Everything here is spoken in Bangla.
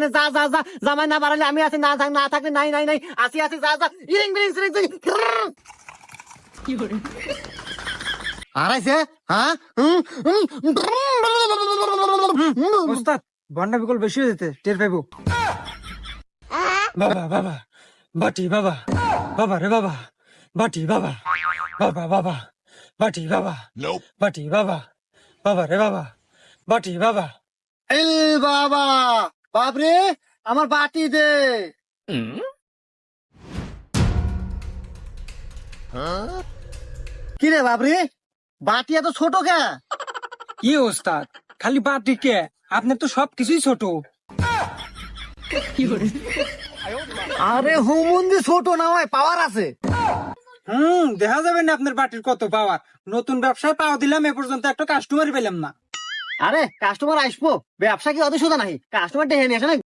দোকানে যা যা যা, জামাই না বাড়ালে আমি আছি, না থাকলে নাই নাই নাই, আসি আসি, যা যা, ইরিং বিরিং সিরিং সিরিং। হারাইছে হ্যাঁ। ওস্তাদ বন্যা বিকল বেশি হয়ে যেতে টের পাইবো। বাবা বাবা বাটি বাবা, বাবা রে বাবা, বাটি বাবা, বাবা বাবা, বাটি বাবা, বাটি বাবা, বাবা রে বাবা, বাটি বাবা। এই বাবা, বাপরে আমার বাটি দে। কি রে বাপরে, বাটি এত ছোট কে? কি ওস্তাদ খালি বাটি কে, আপনার তো সব কিছুই ছোট। আরে হুমুন্দি ছোট না হয়, পাওয়ার আছে। দেখা যাবে না আপনার বাটির কত পাওয়ার। নতুন ব্যবসায় পাওয়া দিলাম, এ পর্যন্ত একটা কাস্টমার পেলাম না। আরে কাস্টমার আসবো, ব্যবসা কি অত সোজা নাহি, কাস্টমার ডেকে নিয়ে আসে না।